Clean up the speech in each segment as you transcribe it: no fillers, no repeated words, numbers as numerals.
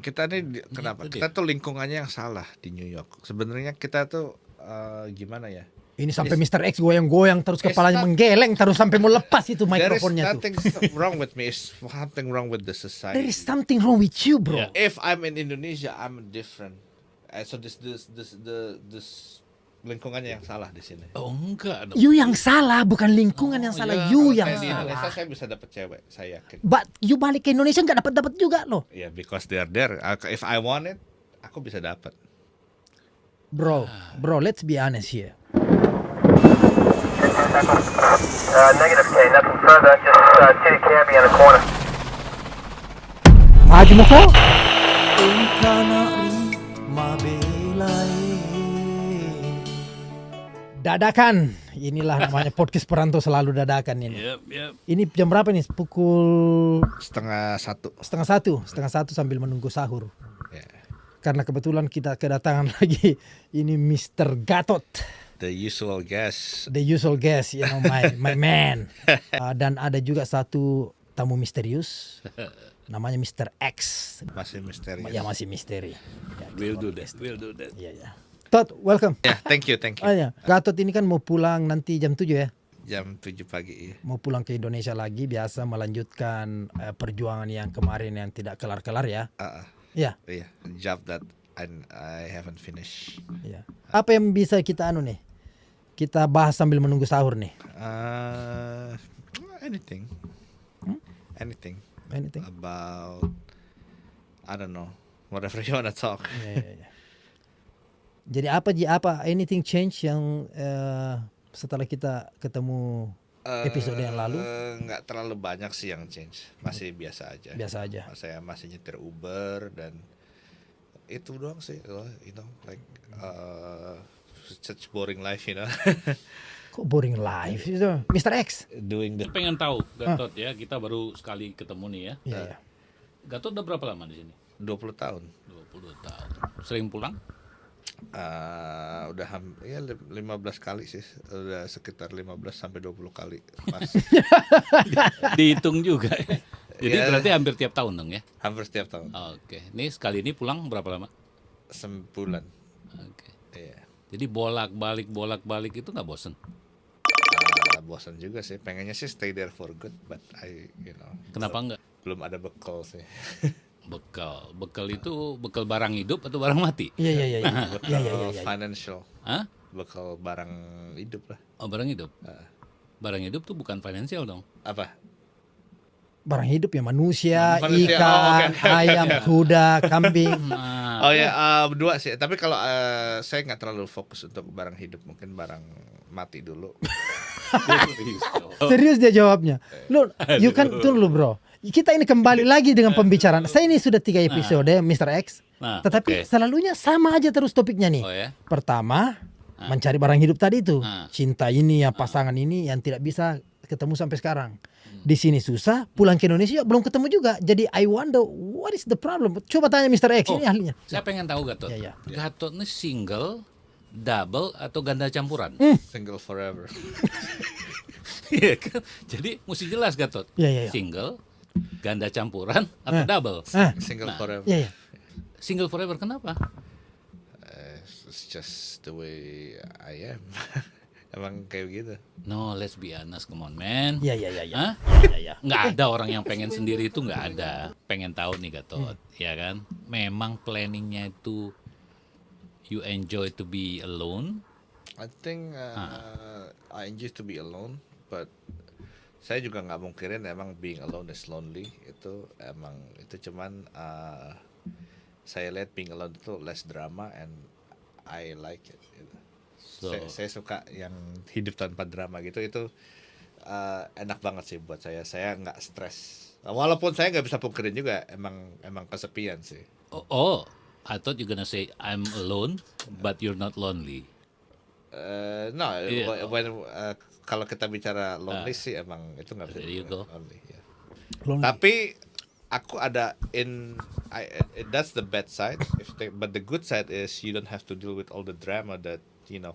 kita nih kenapa? Kita tuh lingkungannya yang salah di New York. Sebenarnya kita tuh gimana ya? Ini sampai Mr. X goyang-goyang terus kepalanya menggeleng terus sampai mau lepas itu mikrofonnya tuh. There is nothing wrong with me. It's something wrong with the society. There is something wrong with you, bro. Yeah. If I'm in Indonesia, I'm different. So this lingkungannya yang salah di sini. Oh enggak. You yang salah, bukan lingkungan yang salah. Ya, You yang di Indonesia salah. saya bisa dapat cewek, saya yakin. But you balik ke Indonesia nggak dapat juga loh. Yeah, because they're there. If I want it, aku bisa dapat. Bro, let's be honest here. Negative K, nothing further, just kitty cabbie in the corner. Maju mo ko? Dadakan. Inilah namanya podcast perantau selalu dadakan ini. Yep. Ini jam berapa nih? Pukul 12:30. setengah satu sambil menunggu sahur. Yeah. Karena kebetulan kita kedatangan lagi ini Mr. Gatot. The usual guest. The usual guest, you know, my man. Dan ada juga satu tamu misterius. Namanya Mr. X. Masih misteri. Ya masih misteri. Ya, We'll do that. Iya. Tot, welcome. Yeah, thank you. Oh ya, Gatot ini kan mau pulang nanti jam 7 ya. Jam 7 pagi. Mau pulang ke Indonesia lagi, biasa melanjutkan perjuangan yang kemarin yang tidak kelar-kelar ya. Ya. Yeah, job that I haven't finished. Ya. Apa yang bisa kita nih? Kita bahas sambil menunggu sahur nih. Anything. Anything about, I don't know, whatever you wanna talk. Ya. Jadi apa anything change yang setelah kita ketemu episode yang lalu? Nggak terlalu banyak sih yang change, masih biasa aja. Biasa aja. Saya masih nyetir Uber dan itu doang sih, you know, like such boring life, you know. Kok boring life itu, Mr. X? Doing the. Pengen tahu Gatot ya, kita baru sekali ketemu nih ya. Iya. Gatot udah berapa lama di sini? 20 tahun. 20 tahun. Sering pulang? Udah 15 kali sih, udah sekitar 15 sampai 20 kali. Dihitung juga ya. Jadi Ya. berarti hampir tiap tahun dong ya? Hampir setiap tahun. Oke. Ini sekali ini pulang berapa lama? Sebulan. Oke. Iya. Jadi bolak-balik itu nggak bosen? Bosan juga sih, pengennya sih stay there for good, but Kenapa nggak? belum ada bekal sih. Bekal itu bekal barang hidup atau barang mati? Iya. Bekal financial, Hah? bekal barang hidup lah. Oh, barang hidup. Barang hidup tuh bukan finansial dong. Apa? Barang hidup ya manusia, Manusia, ikan, ayam, kuda, kambing. Oh ya, berdua sih. Tapi kalau saya nggak terlalu fokus untuk barang hidup, mungkin barang mati dulu. Serius dia jawabnya. Lu, you kan tunggu bro. Kita ini kembali lagi dengan pembicaraan. Saya ini sudah 3 episode, Mr. X. Nah, Tetapi selalunya sama aja terus topiknya nih. Oh ya? Pertama, mencari barang hidup tadi itu. Ah. Cinta ini, ya pasangan ini yang tidak bisa ketemu sampai sekarang. Di sini susah, pulang ke Indonesia belum ketemu juga. Jadi I wonder what is the problem. Coba tanya Mr. X, ini ahlinya. Saya pengen tahu Gatot. Ya. Gatot ini single, double atau ganda campuran? Single forever. Iya kan? Jadi mesti jelas Gatot. Iya. Single, ganda campuran atau double? Single forever. Iya. Single forever kenapa? It's just the way I am. Emang kayak gitu. No, let's be honest, come on man. Iya. Hah? Iya. Nggak ada orang yang pengen sendiri itu, nggak ada. Pengen tahu nih Gatot, ya kan? Memang planningnya itu you enjoy to be alone. I think I enjoy to be alone, but saya juga nggak mungkirin emang being alone is lonely. Itu cuman saya lihat being alone itu less drama and I like it. Gitu. So, Saya suka yang hidup tanpa drama gitu. Itu enak banget sih buat saya. Saya nggak stres. Walaupun saya nggak bisa pungkirin juga emang kesepian sih. I thought you're gonna say I'm alone, but you're not lonely. No, Yeah. kalau kita bicara lonely sih emang itu nggak bisa There you dibilang go. lonely. Ya. Lonely. Tapi aku ada that's the bad side. But the good side is you don't have to deal with all the drama that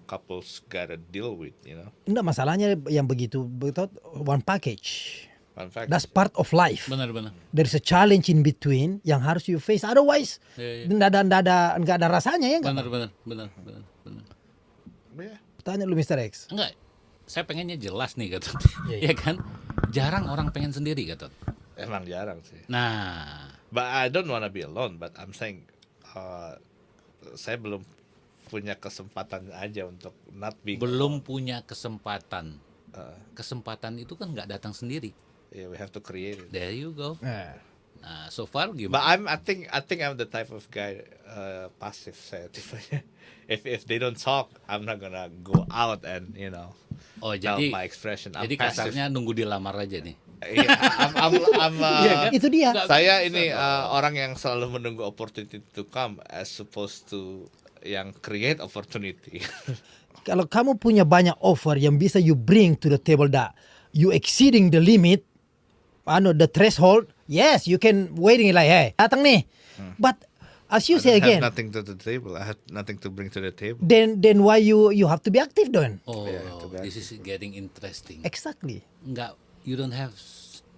couples gotta deal with. Enggak, masalahnya yang begitu one package. Fun fact. That's part of life. Benar-benar. There is a challenge in between yang harus you face. Otherwise, Iya. nggak ada rasanya ya nggak? Benar. Yeah. Tanya lu Mr. X. Enggak, saya pengennya jelas nih Gatot. Iya. Ya kan? Jarang orang pengen sendiri Gatot. Emang jarang sih. Nah, But I don't wanna be alone. But I'm saying, saya belum punya kesempatan aja untuk not being. belum punya kesempatan. Uh, Kesempatan itu kan nggak datang sendiri. yeah, we have to create it. There you go. Nah, Nah, so far But gimana? I think I'm the type of guy passive saya tipenya. If they don't talk, I'm not gonna go out and Oh, tell jadi my expression. I'm jadi passive. kasarnya nunggu dilamar aja nih. Yeah, I'm Iya kan? itu dia. Nggak saya bisa ini dong. orang yang selalu menunggu opportunity to come as opposed to yang create opportunity. Kalau kamu punya banyak offer yang bisa you bring to the table that you exceeding the limit, the threshold, yes, you can waiting like, hey, datang nih. But as you I say don't have again, nothing to the table. I have nothing to bring to the table. then why you have to be active then? Oh, Yeah, too bad. this is getting interesting. Exactly. Enggak, you don't have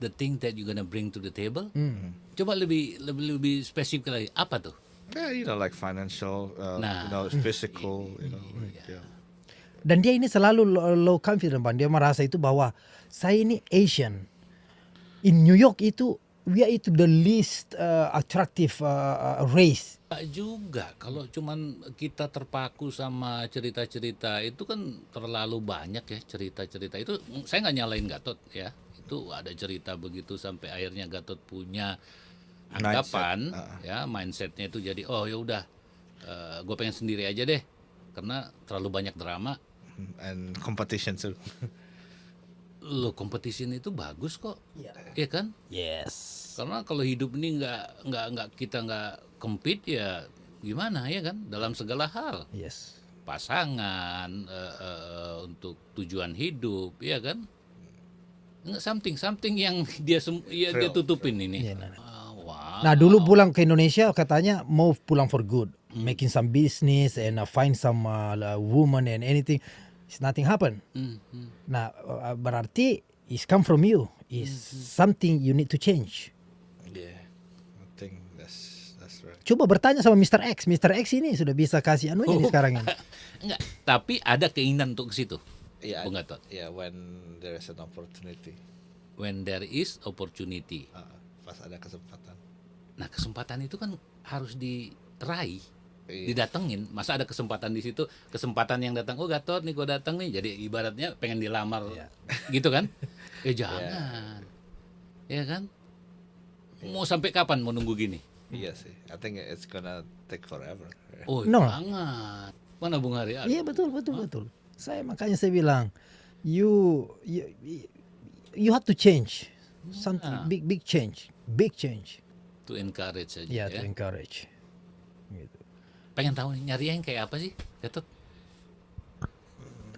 the thing that you gonna bring to the table. Hmm. Coba lebih spesifik lagi. Apa tuh? Yeah, like financial, Nah. physical, like, yeah. Dan dia ini selalu low confidence, Bang. Dia merasa itu bahwa saya ini Asian. In New York itu we are itu the least attractive race. Enggak juga. Kalau cuman kita terpaku sama cerita-cerita itu kan terlalu banyak ya cerita-cerita itu. Saya nggak nyalain Gatot ya. Itu ada cerita begitu sampai akhirnya Gatot punya anggapan ya mindsetnya itu jadi oh ya udah gue pengen sendiri aja deh karena terlalu banyak drama. And competition too. Lo competition itu bagus kok, ya kan? Yes. Karena kalau hidup ini nggak kita nggak compete ya gimana ya kan? Dalam segala hal, Yes. pasangan, untuk tujuan hidup, ya kan? Nggak something yang dia dia tutupin ini. Iya, Wow. Nah dulu pulang ke Indonesia katanya mau pulang for good, making some business and find some woman and anything. It's nothing happen. Nah berarti it's come from you. Is something you need to change. Yeah, I think that's right. Coba bertanya sama Mr. X. Mr. X ini sudah bisa kasih anunya nih sekarang ini. Enggak, tapi ada keinginan untuk ke situ. Yeah, Bung Gatot. yeah. When there is an opportunity, When there is opportunity. pas ada kesempatan. Nah, kesempatan itu kan harus diraih, Iya. didatengin. Masa ada kesempatan di situ, kesempatan yang datang, oh Gatot nih gua datang nih. Jadi ibaratnya pengen dilamar gitu kan? Jangan. Ya kan? Mau sampai kapan mau nunggu gini? Iya sih. I think it's gonna take forever. Oh, No. jangan. Mana Bung Hari? Iya betul. Makanya saya bilang you have to change something big change. To encourage aja Yeah, ya. to encourage. Gitu. Pengen tahu nih nyari yang kayak apa sih, Gatot?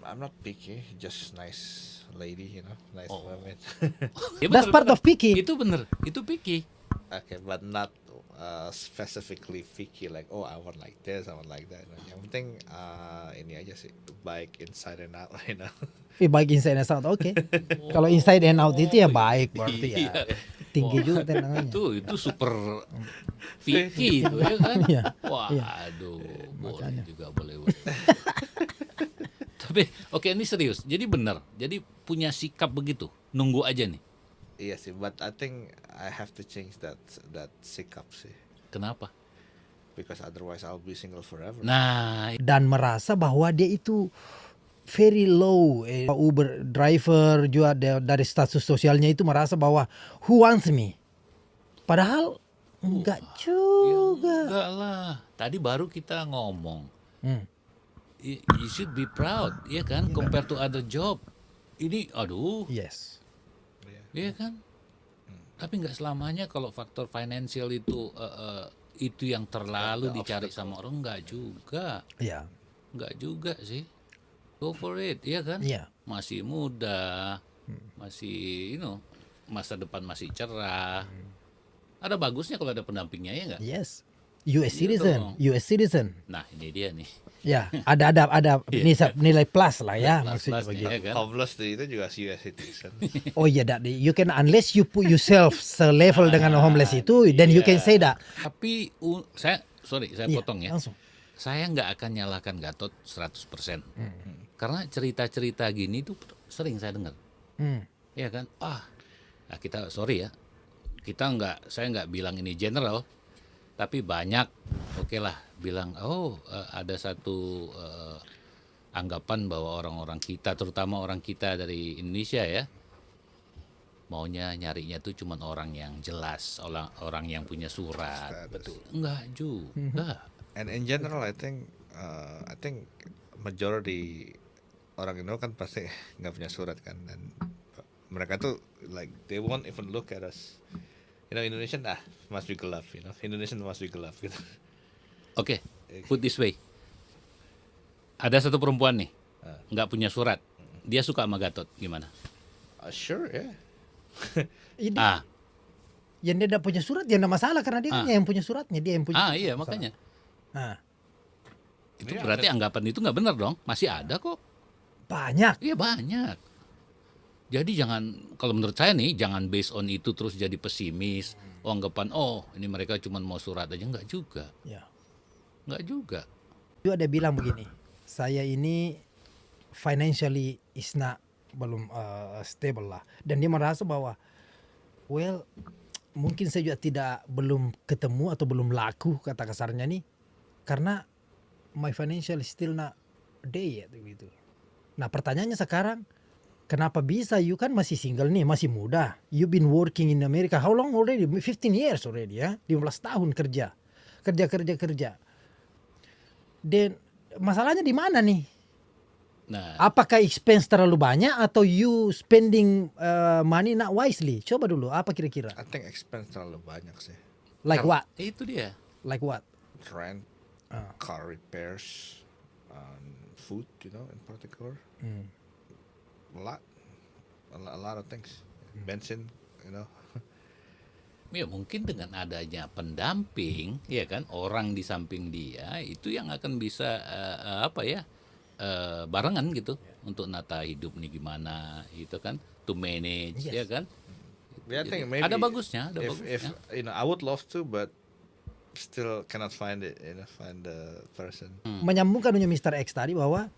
I'm not picky, just nice lady, nice Oh. woman. Ya, That's bener, part bener. of picky. Itu bener, itu picky. Okay, but not specifically picky like I want like this, I want like that. Yang penting ini aja sih, baik inside and out, Baik inside and out, oke. Kalau inside and out itu ya baik berarti ya. Iya. Tinggi juga tendangannya. Itu super picky itu ya kan. Iya. Wah, Iya. aduh, boleh juga boleh. Tapi oke ini serius. Jadi benar. Jadi punya sikap begitu. Nunggu aja nih. Iya sih, but I think I have to change that sikap sih, Kenapa? because otherwise I'll be single forever. Nah, Dan merasa bahwa dia itu very low. Uber driver juga dari status sosialnya itu merasa bahwa who wants me? Padahal enggak juga. enggak lah. Tadi baru kita ngomong. You should be proud, ya kan? Compare to other job. Ini, aduh, Yes. iya kan? Tapi nggak selamanya kalau faktor finansial itu yang terlalu dicari sama orang, nggak juga. Ya. Nggak juga sih. Go for it, iya kan? Iya. Masih muda, masih, masa depan masih cerah. Ada bagusnya kalau ada pendampingnya, ya nggak? Yes. US citizen, US citizen. Nah, ini dia nih. Ya, ada nilai plus lah ya maksudnya Plus-plusnya, begitu. ya kan? Homeless itu juga US citizen. Oh iya, that you can unless you put yourself selevel dengan homeless itu, then you can say that. Tapi saya Iya, potong ya. langsung. Saya nggak akan nyalakan Gatot 100%. Karena cerita-cerita gini tuh sering saya dengar. Hmm. Ya kan? Nah kita sorry ya. Saya nggak bilang ini general, tapi banyak oke lah bilang ada satu anggapan bahwa orang-orang kita, terutama orang kita dari Indonesia ya, maunya nyarinya tuh cuman orang yang jelas, orang yang punya surat. Betul. Enggak juga. And in general, I think majority orang Indo kan pasti nggak punya surat kan, dan mereka tuh like they won't even look at us. Indonesian must be gelap, Indonesian must be gelap gitu. Oke, put this way. Ada satu perempuan nih, nggak punya surat. Dia suka sama Gatot, gimana? Sure, yeah. Ini, Ah, yang dia tidak punya surat, dia tidak masalah karena dia kan yang punya suratnya, dia yang punya. iya makanya. Nah, Itu berarti anggapan itu nggak benar dong. Masih ada kok. banyak. Iya banyak. Jadi kalau menurut saya nih, jangan based on itu terus jadi pesimis. Anggapan, ini mereka cuma mau surat aja. Nggak juga. Ya. Nggak juga. Itu ada bilang begini, saya ini financially is not belum stable lah, dan dia merasa bahwa mungkin saya juga belum ketemu atau belum laku kata kasarnya nih, karena my financial is still not there yet gitu. Nah pertanyaannya sekarang, kenapa bisa? You kan masih single nih, masih muda. You been working in America how long already? 15 years already ya, 15 tahun kerja. Dan masalahnya di mana nih? Nah, Apakah expense terlalu banyak atau you spending money not wisely? Coba dulu, apa kira-kira? I think expense terlalu banyak sih. Like what? itu dia. Like what? Rent, car repairs, food, in particular. A lot of things. Bensin, Ya mungkin dengan adanya pendamping, ya kan, orang di samping dia itu yang akan bisa barengan gitu untuk nata hidup nih gimana gitu kan, to manage, Yes. ya kan. Yeah, I think Jadi, maybe ada bagusnya, if I would love to, but still cannot find it, find the person. Menyambungkan dengan Mr. X tadi bahwa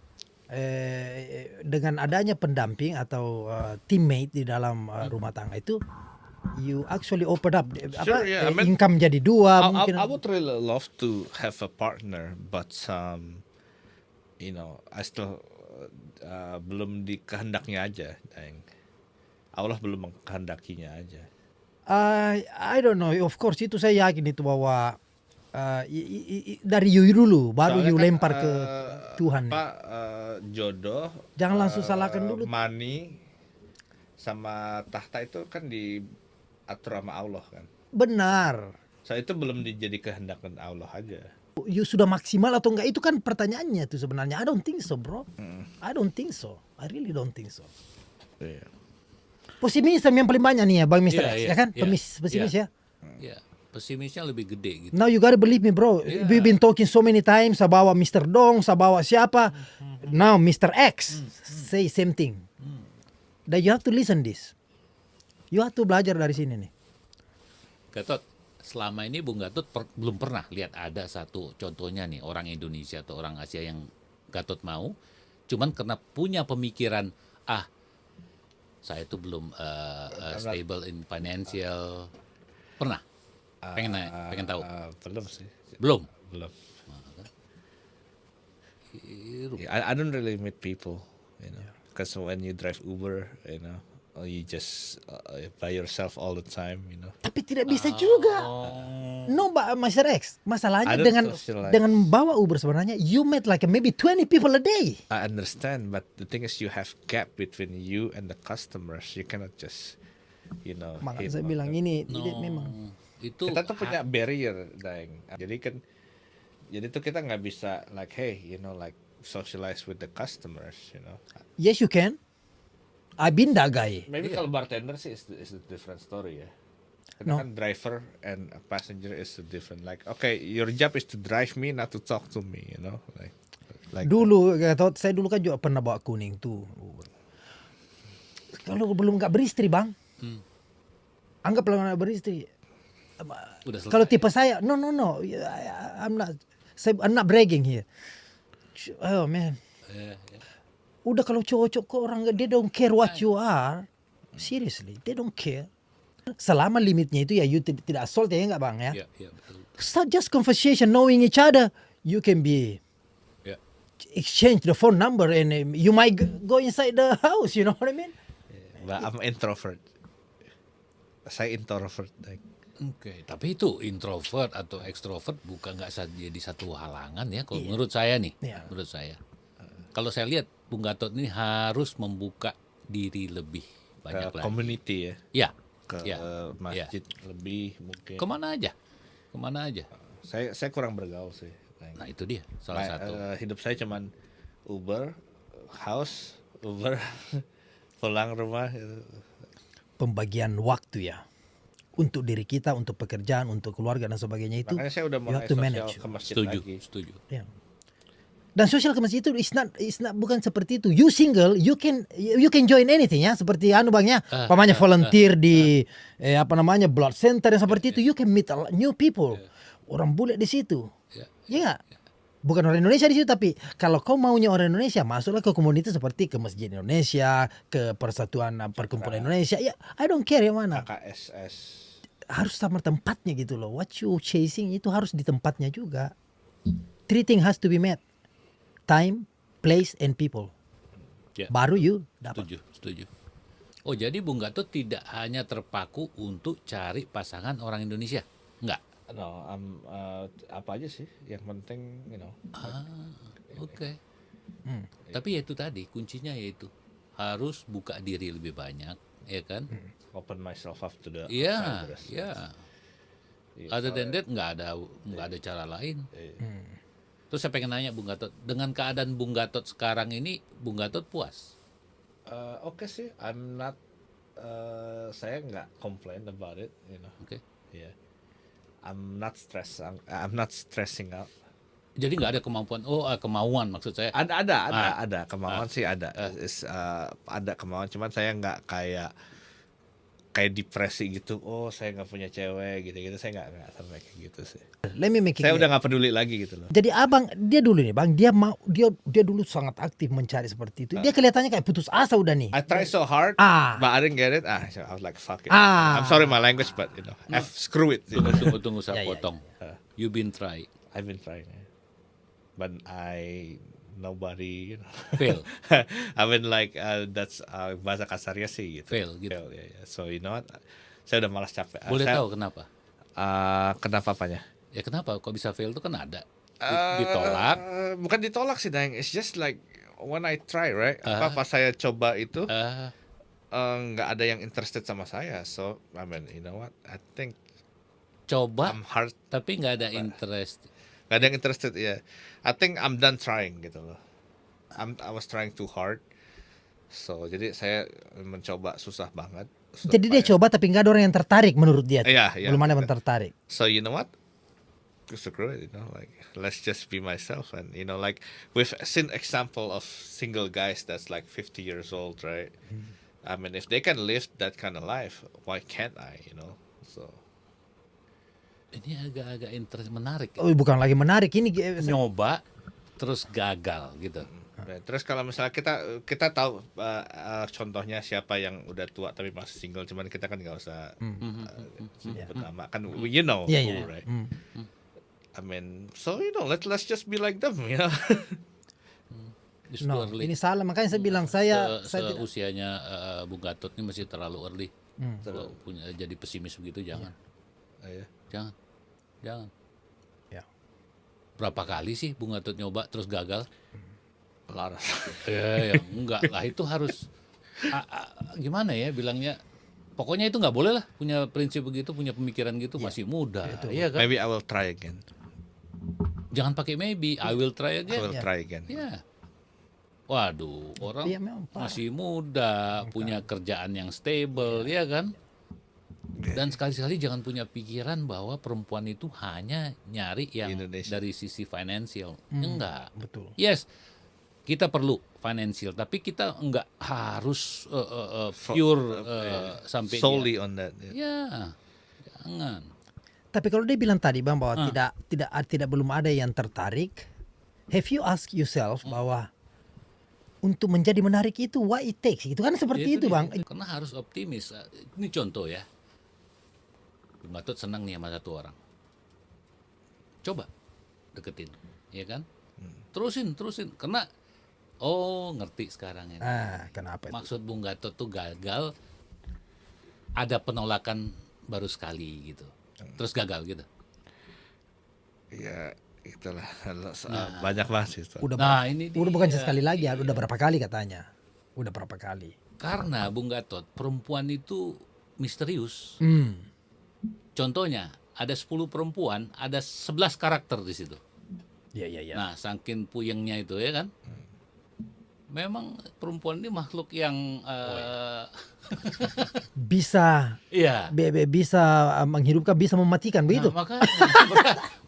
dengan adanya pendamping atau teammate di dalam rumah tangga itu, you actually open up Sure, yeah, I mean, income jadi dua mungkin. I would really love to have a partner, but I still belum di kehendaknya aja, dang. Allah belum mengkehendakinya aja. I don't know, of course itu saya yakin itu bahwa dari you dulu baru Soalnya you kan, lempar ke Tuhan. Jodoh, Jangan langsung salahkan dulu. money sama tahta itu kan diatur sama Allah kan. Benar. So itu belum jadi kehendak Allah aja. You sudah maksimal atau enggak itu kan pertanyaannya tuh sebenarnya. I don't think so, bro. I don't think so. I really don't think so. Iya. Pesimisme yang paling banyak nih ya Bang Mr. Iya, X, iya, ya kan? iya, Pesimis iya. ya. Ya, pesimisnya lebih gede gitu. Now you gotta believe me, bro. We've been talking so many times. Saya bawa Mr. Dong, saya bawa siapa. Now Mr. X say same thing. That you have to listen this. You have to belajar dari sini nih. Gatot, selama ini Bung Gatot belum pernah lihat ada satu contohnya nih orang Indonesia atau orang Asia yang Gatot mau, cuman karena punya pemikiran saya tuh belum stable in financial, pernah? Pengen tahu? Belum sih. Belum. Belum. I don't really meet people, because when you drive Uber, or you just by yourself all the time, Tapi tidak bisa juga. No, Mr. X. Masalahnya I don't dengan socialize. dengan bawa Uber sebenarnya, you met like maybe 20 people a day. I understand, but the thing is you have gap between you and the customers. You cannot just, Makanya hit saya on bilang them. ini memang. Itu Kita tuh punya barrier, Dang. Jadi tuh kita nggak bisa like, hey, like socialize with the customers, Yes, you can. I've been that guy. Maybe kalau bartender sih is a different story ya. Karena kan driver and a passenger is different. Like, okay, your job is to drive me, not to talk to me, you know. Like Dulu, Gatot, saya dulu kan juga pernah bawa kuning tuh. Kalau belum nggak beristri, Bang. Anggaplah nggak beristri. Udah selesai. Kalau tipe saya, no, I'm not bragging here. Oh man, Ya. udah kalau cowok-cowok kok orang they don't care what you are, seriously, they don't care. Selama limitnya itu ya you tidak assault ya nggak bang ya. Ya, betul. Start just conversation, knowing each other, you can be Ya. exchange the phone number and you might go inside the house, you know what I mean? but I'm introvert. Saya introvert. Like, Oke, tapi itu introvert atau ekstrovert bukan nggak jadi satu halangan ya. Kalau menurut saya nih, Iya. menurut saya, kalau saya lihat Bung Gatot ini harus membuka diri lebih banyak ke lagi. community ya, Ya, ke ya, masjid lebih mungkin. kemana aja. Saya kurang bergaul sih. Like, Nah itu dia salah satu. hidup saya cuman Uber, house, Uber, pulang rumah. Gitu. Pembagian waktu ya untuk diri kita, untuk pekerjaan, untuk keluarga dan sebagainya itu. Makanya saya udah you mulai have to sosial manage. ke masjid Setuju, lagi. setuju. Ya. Dan sosial ke masjid itu is not bukan seperti itu. You single, you can join anything ya. Seperti anu bang ya, pamannya volunteer di blood center yang seperti itu. You can meet a lot new people. Orang bule di situ. Ya. Ya nggak? Bukan orang Indonesia di situ, tapi kalau kau maunya orang Indonesia, masuklah ke komunitas seperti ke Masjid Indonesia, ke Persatuan Perkumpulan Indonesia. Ya, I don't care yang mana. KSS. Harus sama tempatnya gitu loh. What you chasing itu harus di tempatnya juga. Three things has to be met. Time, place, and people. Ya. Baru you dapat. Setuju. Oh jadi Bung Gatot tidak hanya terpaku untuk cari pasangan orang Indonesia, enggak? No, apa aja sih? Yang penting, you know. Oke. Tapi ya itu tadi kuncinya yaitu harus buka diri lebih banyak, ya kan? Open myself up to the Iya, outsiders. iya. Iya, Other than that nggak ada cara lain. Terus saya pengen nanya Bung Gatot, dengan keadaan Bung Gatot sekarang ini, Bung Gatot puas? Oke sih, I'm not. Saya nggak complain about it, you know. Oke. Yeah. I'm not stressing out. Jadi nggak ada kemauan maksud saya. Ada kemauan sih ada. Ada kemauan, cuman saya nggak kayak depresi gitu. Oh, saya nggak punya cewek gitu. Saya nggak sampai kayak gitu sih. Let me make it Saya clear. udah nggak peduli lagi gitu loh. Jadi abang dia dulu nih bang, dia dulu sangat aktif mencari seperti itu. Dia kelihatannya kayak putus asa udah nih. I try so hard, but I didn't get it. So I was like, fuck it. I'm sorry my language, but you know, screw it. You know? Tunggu saya Ya, ya, potong. You've been try, I've been trying, but nobody, you know. fail. I mean like that's bahasa kasarnya sih gitu. Fail, gitu. Yeah. So you know what? Saya udah malas capek. Boleh tahu kenapa? Kenapa apanya? Ya kenapa? Kok bisa fail itu kan ada. Ditolak. Bukan ditolak sih, Dang. It's just like when I try, right? Pas saya coba itu nggak ada yang interested sama saya. So I mean, you know what? I think Coba, I'm hard. tapi nggak ada interest. Gak ada yang interested ya. I think I'm done trying gitu loh. I was trying too hard. So jadi saya mencoba susah banget. Jadi dia coba tapi nggak ada orang yang tertarik menurut dia. Iya. Belum ada yang tertarik. So you know what? Screw it, you know, like let's just be myself, and you know, like we've seen example of single guys that's like 50 years old, right? I mean, if they can live that kind of life, why can't I? You know, so. Ini agak-agak interest menarik. Oh, bukan lagi menarik ini. Nyoba, terus gagal gitu. Terus kalau misalnya kita tahu contohnya siapa yang udah tua tapi masih single, cuman kita kan nggak usah sebut nama kan, you know, Iya. right? I mean, so you know, let's just be like them, you know. It's No, too early. ini salah. Makanya saya bilang saya tidak. Usianya Bung Gatot ini masih terlalu early. Kalau punya jadi pesimis begitu jangan. Iya. Jangan. Ya. Berapa kali sih Bung Gatot nyoba terus gagal? Laras. Ya enggak lah, itu harus gimana ya bilangnya, pokoknya itu nggak boleh lah punya prinsip begitu, punya pemikiran gitu, masih muda. Iya kan? Maybe I will try again. Jangan pakai maybe, I will try I again. will try again. Ya. Waduh, orang Iya, memang parah. masih muda, punya kerjaan yang stable, ya kan? Dan sekali-sekali jangan punya pikiran bahwa perempuan itu hanya nyari yang Indonesia. dari sisi financial. Enggak. Betul. Yes, kita perlu financial, tapi kita enggak harus pure sampai solely on that. Yeah. Ya, jangan. Tapi kalau dia bilang tadi Bang bahwa tidak belum ada yang tertarik, have you ask yourself bahwa untuk menjadi menarik itu what it takes gitu kan seperti itu dia. Bang. Karena harus optimis. Ini contoh ya. Bung Gatot senang nih sama satu orang. Coba deketin, ya kan? Terusin. Karena ngerti sekarang ini. Kenapa itu? Maksud Bung Gatot tuh gagal, ada penolakan baru sekali gitu. Terus gagal gitu. Ya itulah banyak banget sih. Ini Udah bukan dia. sekali lagi, udah berapa kali katanya. Udah berapa kali. Karena Bung Gatot, perempuan itu misterius. Contohnya, ada 10 perempuan, ada 11 karakter di situ. Iya. Nah, saking puyengnya itu ya kan. Memang perempuan ini makhluk yang Bisa iya. bisa menghidupkan, bisa mematikan begitu. Nah, makanya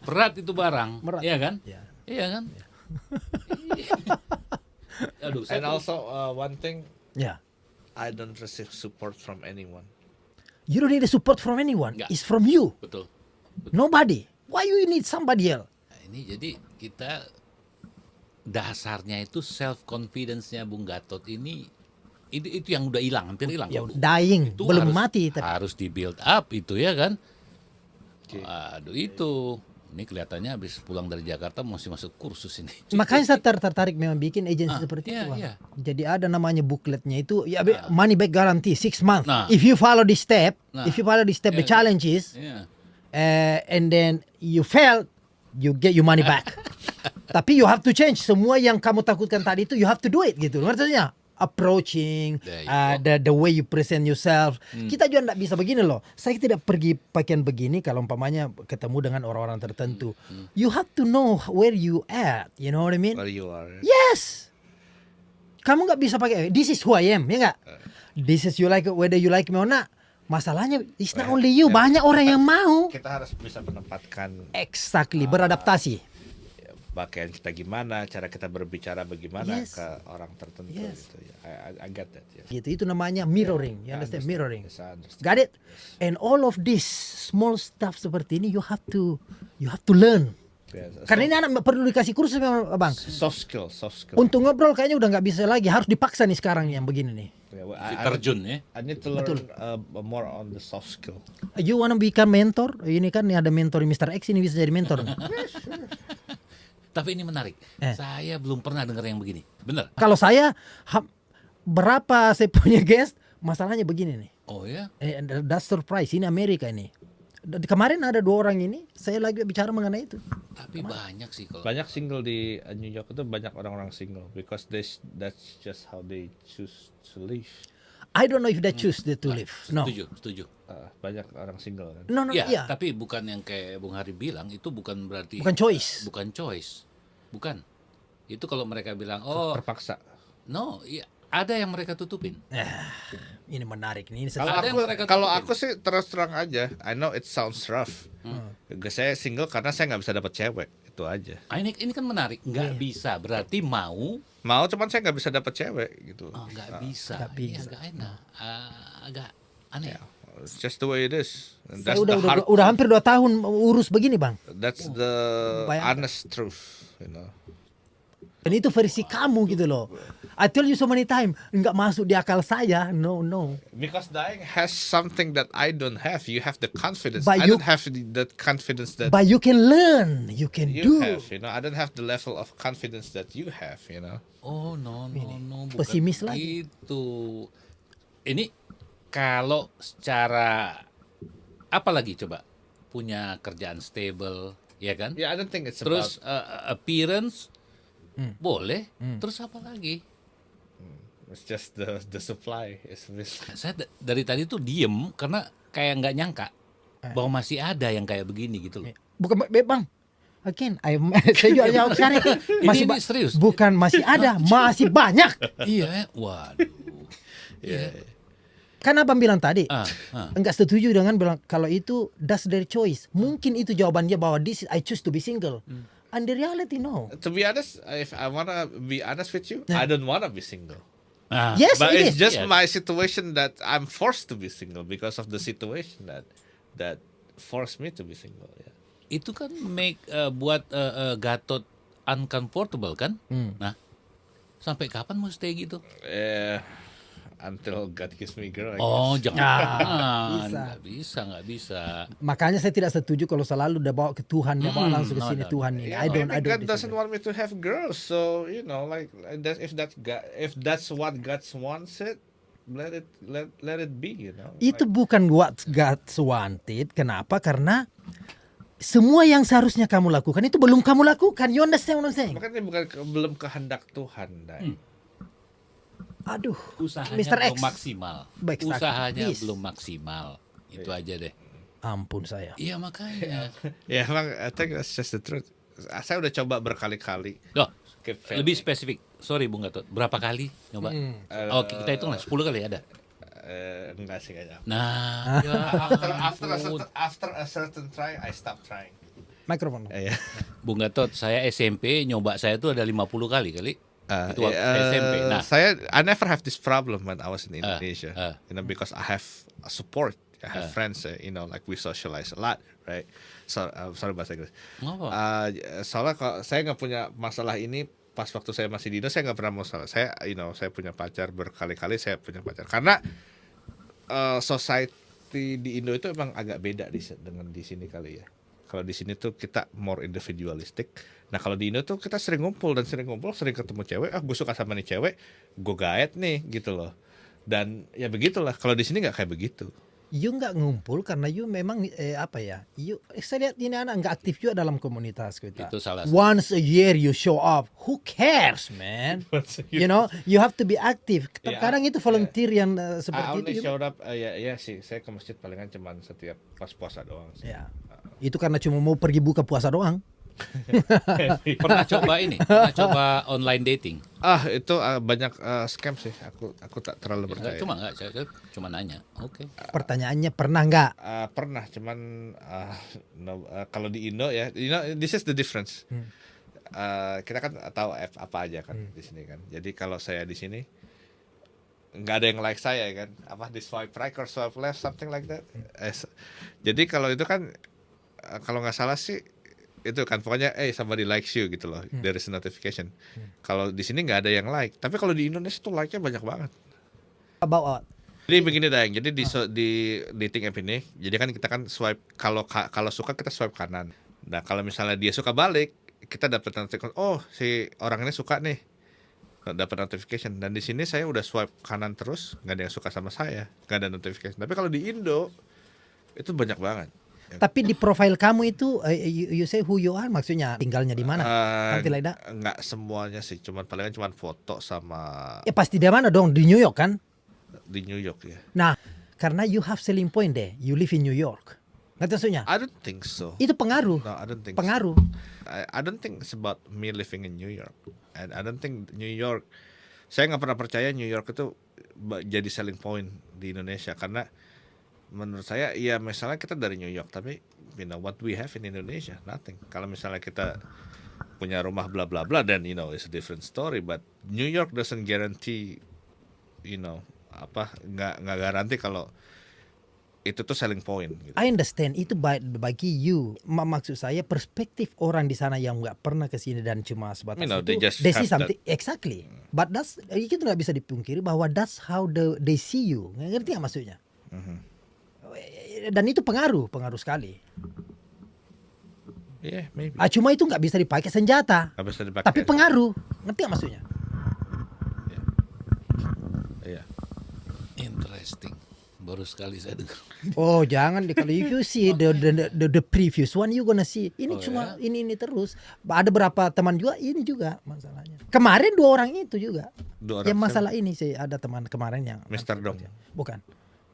berat itu barang, Berat. iya kan? Ya. Iya kan? Aduh, And saya tuh- also one thing, Ya. I don't receive support from anyone. You don't need the support from anyone. Enggak. It's from you. betul. Nobody. Why you need somebody else? Nah, ini jadi kita dasarnya itu self confidence-nya Bung Gatot ini itu yang udah hilang, hampir hilang. Ya, Waduh, dying, itu belum harus- mati. Tapi Harus di build up itu ya kan? Oke. Aduh itu. Ini kelihatannya habis pulang dari Jakarta masih masuk kursus ini. makanya saya tertarik memang bikin agensi seperti iya, itu. Bang. iya. Jadi ada namanya bookletnya itu ya money back guarantee 6 months. Nah. If you follow this step, Nah. if you follow this step, the Iya. challenge is Iya. and then you fail, you get your money back. Tapi you have to change semua yang kamu takutkan tadi itu, you have to do it gitu. Maksudnya approaching, There you the way you present yourself. Kita juga tidak bisa begini loh. Saya tidak pergi pakaian begini kalau umpamanya ketemu dengan orang-orang tertentu. You have to know where you at. You know what I mean? Where you are. Yes. Kamu nggak bisa pakai this is who I am, ya nggak? This is you like it, whether you like me or not. Masalahnya it's not only you, banyak orang yang mau. Kita harus bisa menempatkan Exactly, beradaptasi. pakaian kita gimana, cara kita berbicara bagaimana Yes. ke orang tertentu Yes. gitu ya. I get that. Yeah. Gitu, itu namanya mirroring. You I understand? Mirroring. Yes, I understand. Got it? And all of this small stuff seperti ini you have to learn. Yes. Karena ini anak perlu dikasih kursus memang, Bang. Soft skill. Untuk ngobrol kayaknya udah nggak bisa lagi, harus dipaksa nih sekarang yang begini nih. Yeah, well, Si terjun ya. I need to learn more on the soft skill. You wanna become mentor? Ini kan nih ada mentor Mr. X ini bisa jadi mentor. nih. Tapi ini menarik. Saya belum pernah dengar yang begini. Bener? Kalau saya berapa saya punya guest, masalahnya begini nih. Oh ya? That's surprise. Ini Amerika ini. Kemarin ada 2 orang ini, saya lagi bicara mengenai itu. Tapi banyak sih kalau. Banyak single di New York itu banyak orang-orang single because that's just how they choose to live. I don't know if they choose to live. No. Setuju. Banyak orang single kan. No, Ya, iya. tapi bukan yang kayak Bung Hari bilang itu bukan berarti Bukan choice. bukan choice. Bukan. Itu kalau mereka bilang, "Oh, Terpaksa. no, iya, ada yang mereka tutupin." Ini menarik nih. Ini Kalau Ada yang mereka kalau tutupin. aku sih terus terang aja, I know it sounds rough. Saya single karena saya nggak bisa dapat cewek, itu aja. Ini kan menarik. Nggak bisa, berarti mau Cuman saya nggak bisa dapat cewek gitu. nggak bisa. Nggak bisa. Ini agak enak. Agak aneh. It's just the way it is. And Saya that's the hard. udah hampir 2 tahun urus begini, Bang. That's the Bayangkan. honest truth, you know. Dan itu versi kamu gitu loh. I tell you so many time, nggak masuk di akal saya. No. Because dying has something that I don't have. You have the confidence. But I you- don't have that confidence that But you can learn, you can you do. have. You know, I don't have the level of confidence that you have. You know. Oh, no, bukan Pesimis lagi. itu. Ini kalau secara apa lagi coba? Punya kerjaan stable, ya kan? Yeah, I don't think it's Terus about. appearance boleh. Terus apa lagi? It's just the supply is missing. Saya dari tadi tuh diem karena kayak nggak nyangka bahwa masih ada yang kayak begini gitu loh. Bukan Bang. Again, saya juga jawab sekarang. Ini serius. Bukan masih ada, masih banyak. Iya, waduh. Iya. Kan abang bilang tadi, Ah, ah. enggak setuju dengan bilang kalau itu that's their choice. Mungkin itu jawaban dia bahwa this I choose to be single. And the reality no. To be honest, if I wanna be honest with you, I don't wanna be single. Ah. Yes, But it it's is. just Yes. my situation that I'm forced to be single because of the situation that forced me to be single. Yeah. Itu kan buat Gatot uncomfortable kan? Nah, sampai kapan mau stay gitu? Until God gives me girl. I Oh, guess. jangan. bisa. Nggak bisa. Makanya saya tidak setuju kalau selalu dia bawa ke Tuhan, dia bawa langsung ke no, sini no. Tuhan ini. Yeah, I don't maybe God doesn't disagree. want me to have girls, so like that. If that's what God wants it, let it be. Itu bukan what God wanted. Kenapa? Karena semua yang seharusnya kamu lakukan itu belum kamu lakukan. You understand what I'm saying? Makanya bukan belum kehendak Tuhan, Dai. Aduh, Usahanya Mr. X. belum maksimal. Baik, Stak. Usahanya Please. belum maksimal. Itu aja deh. Ampun saya. Iya makanya. Ya emang, I think that's just the truth. Saya udah coba berkali-kali. Loh, ke family. lebih spesifik. Sorry Bung Gatot, berapa kali nyoba? Oh, kita hitung lah 10 kali ada. Enggak sih kayaknya. Nah, ya After a certain try, I stop trying. Mikrofon. Iya. Bung Gatot, saya SMP nyoba saya tuh ada 50 kali kali. Itu waktu SMP. Nah, I never have this problem when I was in Indonesia. Because I have a support. I have friends. Like we socialize a lot, right? So, sorry bahasa Inggris. ngapa? Soalnya kalau saya nggak punya masalah ini pas waktu saya masih di Indo, saya nggak pernah masalah. Saya punya pacar berkali-kali, saya punya pacar. Karena society di Indo itu emang agak beda dengan di sini kali ya. Kalau di sini tuh kita more individualistic. Nah kalau di Indo tuh kita sering ngumpul, sering ketemu cewek. Gue suka sama nih cewek, gue gaet nih gitu loh. Dan ya begitulah. Kalau di sini nggak kayak begitu. You nggak ngumpul karena you memang saya lihat ini anak nggak aktif juga dalam komunitas kita. Itu salah satu. Once a year you show up, who cares, man? You know, you have to be active. Yeah, Kadang itu volunteer yang seperti I only itu. showed up, ya sih. Saya ke masjid palingan cuman setiap pas puasa doang sih. Ya, itu karena cuma mau pergi buka puasa doang. Pernah coba ini? Pernah coba online dating? Itu banyak scam sih. Aku tak terlalu Enggak, percaya. saya cuma nanya. Oke. Pertanyaannya pernah nggak? Pernah, cuman kalau di Indo ya, this is the difference. Kita kan tahu apa aja kan di sini kan. Jadi kalau saya di sini nggak ada yang like saya kan, di swipe right or swipe left, something like that. Jadi kalau itu kan kalau nggak salah sih itu kan pokoknya somebody likes you gitu loh, there is a notification. Kalau di sini nggak ada yang like, tapi kalau di Indonesia tuh like-nya banyak banget. About Jadi begini Dayang, jadi di dating app ini, jadi kan kita kan swipe kalau suka kita swipe kanan. Nah kalau misalnya dia suka balik, kita dapat notification, oh si orang ini suka nih, dapat notification. Dan di sini saya udah swipe kanan terus, nggak ada yang suka sama saya, nggak ada notification. Tapi kalau di Indo itu banyak banget. Tapi di profile kamu itu you say who you are, maksudnya tinggalnya di mana? Something like that? Nggak semuanya sih, palingan cuman foto sama Pasti di mana dong? Di New York kan? di New York ya. Nah, karena you have selling point deh. You live in New York. Ngerti maksudnya? I don't think so. Itu pengaruh. No, I don't think Pengaruh. so. I don't think it's about me living in New York. And I don't think New York. Saya nggak pernah percaya New York itu jadi selling point di Indonesia karena menurut saya ya misalnya kita dari New York tapi what we have in Indonesia nothing. Kalau misalnya kita punya rumah bla bla bla then it's a different story, but New York doesn't guarantee nggak garanti kalau itu tuh selling point gitu. I understand itu bagi you. Maksud saya perspektif orang di sana yang nggak pernah ke sini dan cuma sebatas They itu. just They see have something exactly. But itu nggak bisa dipungkiri bahwa that's how they see you. Ngerti nggak maksudnya? Dan itu pengaruh sekali. Yeah, maybe. Cuma itu nggak bisa dipakai senjata. Nggak bisa dipakai. Tapi pengaruh. Ngerti nggak maksudnya? Iya. Interesting. Baru sekali saya dengar. Oh jangan deh, kalau if you see the previous one you gonna see ini cuma ini terus. Ada berapa teman juga ini juga masalahnya. Kemarin 2 orang itu juga. 2 orang Yang masalah ini sih ada teman kemarin yang Mr. Dong. Bukan.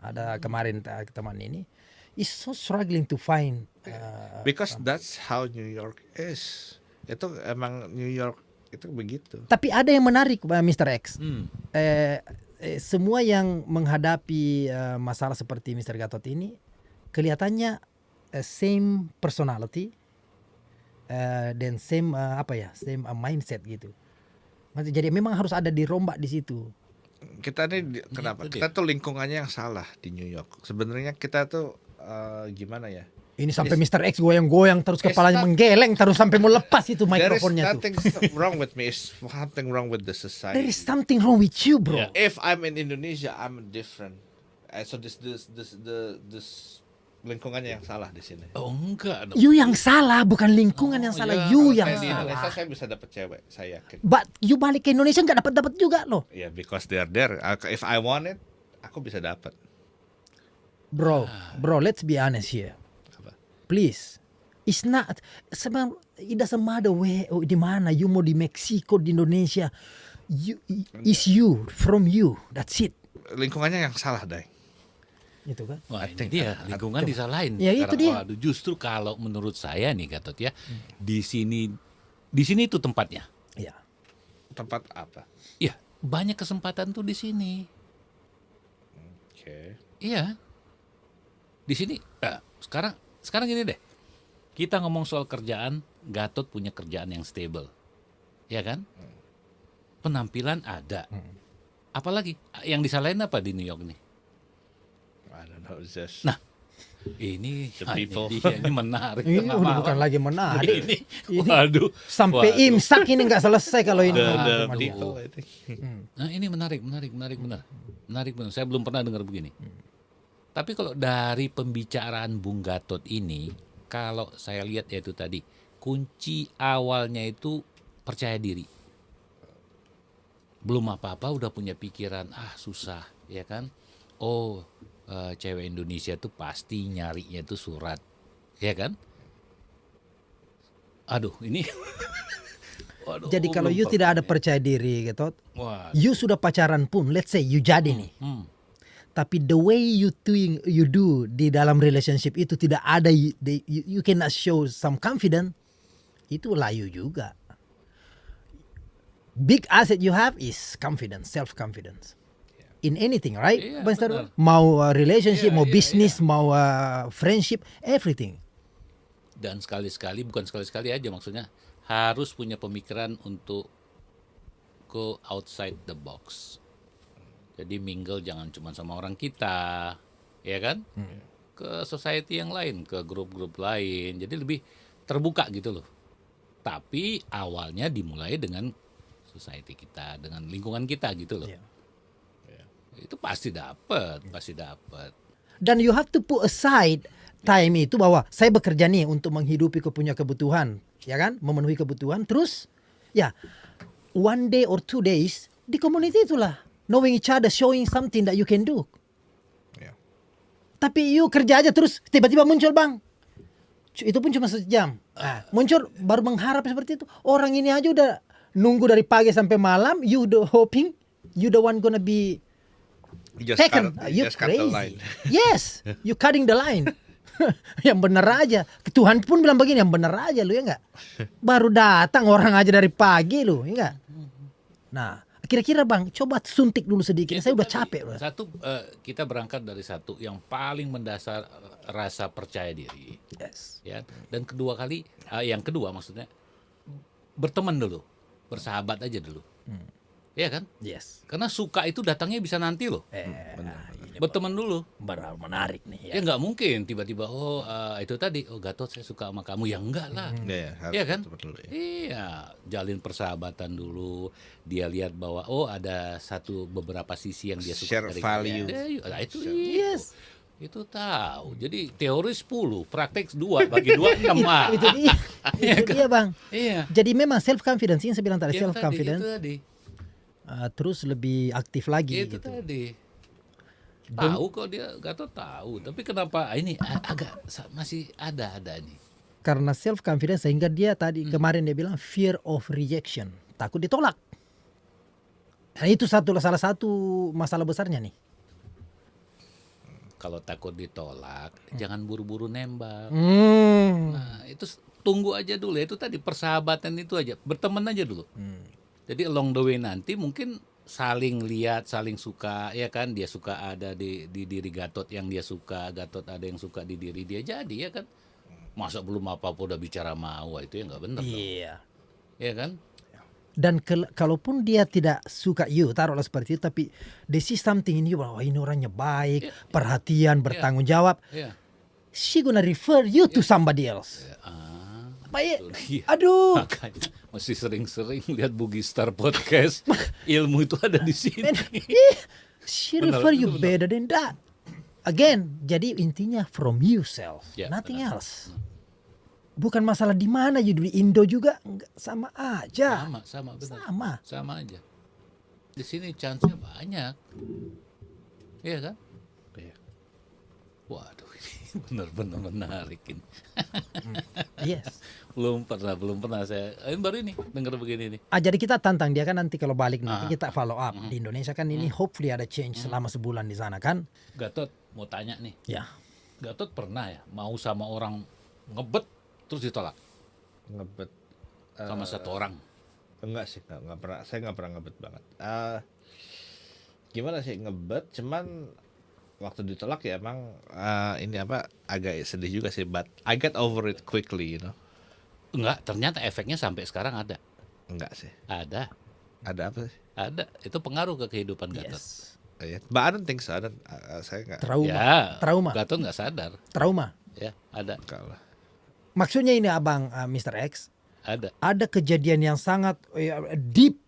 Ada kemarin teman ini is so struggling to find Because that's how New York is. Itu emang New York itu begitu. tapi ada yang menarik Mr. X. semua yang menghadapi masalah seperti Mr. Gatot ini kelihatannya same personality dan same same mindset gitu. Jadi memang harus ada dirombak di situ. Kita nih kenapa? Itu dia. Kita tuh lingkungannya yang salah di New York. Sebenarnya kita tuh gimana ya? Ini sampai Mr. X goyang-goyang terus kepalanya menggeleng terus sampai mau lepas itu There is mikrofonnya tuh. nothing wrong with me. It's something wrong with the society. There is something wrong with you, bro. Yeah. If I'm in Indonesia, I'm different. So this lingkungannya yang salah di sini. Oh enggak dong. You yang salah, bukan lingkungan yang salah. ya, You Kalau yang saya di Indonesia salah. saya bisa dapat cewek, saya yakin. But you balik ke Indonesia nggak dapat juga loh, Yeah, because they're there. If I want it, aku bisa dapat. bro. Let's be honest here, Apa? please. It's not. It doesn't matter di mana. You mau di Meksiko, di Indonesia. It's you, from you. That's it. Lingkungannya yang salah, Dai. Itu kan. Wah, I ini think- dia lingkungan disalahin. Ya, itu Sekarang, dia. waduh, justru kalau menurut saya nih Gatot ya, di sini itu tempatnya. Ya. Tempat apa? Iya, banyak kesempatan tuh di sini. Oke. Iya. Di sini sekarang gini deh. Kita ngomong soal kerjaan, Gatot punya kerjaan yang stable. Ya kan? Penampilan ada. Apalagi yang disalahin apa di New York nih? I don't know, it's just Nah, ini The people. ini menarik. Ini Tengah udah malam. bukan lagi menarik. Ini, waduh. Sampai Waduh. imsak ini nggak selesai kalau ini. the Aduh. people, I think. Nah, ini menarik benar. Menarik benar. Saya belum pernah dengar begini. Tapi kalau dari pembicaraan Bung Gatot ini, kalau saya lihat ya itu tadi, kunci awalnya itu percaya diri. Belum apa-apa udah punya pikiran, susah, ya kan? Oh, cewek Indonesia tuh pasti nyarinya tuh surat, ya kan? Aduh, ini Waduh, Jadi kalau belum you per- tidak ada percaya diri gitu, Wah, you sudah pacaran pun, let's say you jadi nih. Tapi the way you do di dalam relationship itu tidak ada, you cannot show some confidence, itu layu juga. Big asset you have is confidence, self-confidence. In anything, right? Iya, Bang Star? benar. Mau relationship, Iya, mau iya, bisnis, mau friendship, everything. dan sekali-sekali, bukan sekali-sekali aja maksudnya, harus punya pemikiran untuk go outside the box. Jadi mingle jangan cuma sama orang kita, ya kan? Ke society yang lain, ke grup-grup lain. Jadi lebih terbuka gitu loh. Tapi awalnya dimulai dengan society kita, dengan lingkungan kita gitu loh. Iya. Itu pasti dapat. Dan you have to put aside time itu bahwa saya bekerja nih untuk menghidupi punya kebutuhan, ya kan? Memenuhi kebutuhan. Terus, ya, one day or 2 days di community itulah. Knowing each other, showing something that you can do. Yeah. Tapi you kerja aja terus tiba-tiba muncul bang. Itu pun cuma sejam. Nah, muncul baru mengharap seperti itu. Orang ini aja udah nunggu dari pagi sampai malam. You the hoping, you the one gonna be You just taken. cut, You you just cut the crazy. line. Yes, you cutting the line. Yang bener aja. Tuhan pun bilang begini, yang bener aja lu ya enggak? Baru datang orang aja dari pagi lu, ya enggak? Nah, kira-kira bang, coba suntik dulu sedikit. Saya udah capek loh. Satu, kita berangkat dari satu yang paling mendasar, rasa percaya diri. Yes. Ya. Dan yang kedua maksudnya berteman dulu, bersahabat aja dulu. Iya kan? Yes. Karena suka itu datangnya bisa nanti loh. Ini Berteman dulu. baru menarik nih. Ya nggak mungkin tiba-tiba itu tadi Gatot saya suka sama kamu, ya enggak lah. Iya, harus Iya kan? betul, ya. Iya, jalin persahabatan dulu. Dia lihat bahwa ada beberapa sisi yang dia suka Share dari value. Nah, itu Yes. itu tahu. Jadi teori 10, praktek 2, bagi 2 6 mah. Itu dia. Itu dia bang. Iya. Jadi memang self confidence yang saya bilang tadi, Yang self confidence. Itu tadi. Terus lebih aktif lagi Itu gitu. tadi. Tahu kok dia Gatot tahu, tapi kenapa ini agak masih ada nih. Karena self confidence sehingga dia tadi kemarin dia bilang fear of rejection, takut ditolak. Nah, itu salah satu masalah besarnya nih. Kalau takut ditolak, jangan buru-buru nembak. Nah, itu tunggu aja dulu. Itu tadi persahabatan itu aja, berteman aja dulu. Jadi along the way nanti mungkin saling lihat, saling suka, ya kan? Dia suka ada di diri Gatot yang dia suka, Gatot ada yang suka di diri dia, jadi ya kan? Masa belum apa-apa udah bicara mau, itu ya nggak bener dong, Iya. ya kan? Dan kalaupun dia tidak suka you, taruhlah seperti itu, tapi they see something in you, bahwa ini orangnya baik, perhatian, bertanggung jawab. Ya. She gonna refer you to somebody else. Baik. Iya. Aduh. Makanya mesti sering-sering lihat Bugistar podcast. Ilmu itu ada di sini. She Benar, refer itu you benar. better than that. Again, jadi intinya from yourself, Ya, nothing benar. else. Bukan masalah di mana you, di Indo juga enggak, sama aja. Sama benar. Sama. Aja. Di sini chance-nya banyak. Iya kan? Iya. Waduh, ini benar-benar menarik ini. Yes. belum pernah saya baru ini dengar begini nih. Jadi kita tantang dia kan nanti kalau balik nanti kita follow up. Di Indonesia kan ini hopefully ada change selama sebulan di sana kan. Gatot mau tanya nih. Ya. Gatot pernah ya mau sama orang ngebet terus ditolak Ngebet. sama satu orang. Enggak sih, enggak pernah. Saya nggak pernah ngebet banget. Gimana sih ngebet? Cuman waktu ditolak ya emang ini apa agak sedih juga sih. But I get over it quickly, you know. Enggak, ternyata efeknya sampai sekarang ada. Enggak sih. Ada. Ada apa sih? Ada. Itu pengaruh ke kehidupan Gatot. Yes. Iya. But I don't think so. Saya nggak. Trauma. Ya, Trauma. Gatot nggak sadar. Trauma. Ya, ada. Enggak lah. Maksudnya ini Abang Mr. X, Ada. ada kejadian yang sangat deep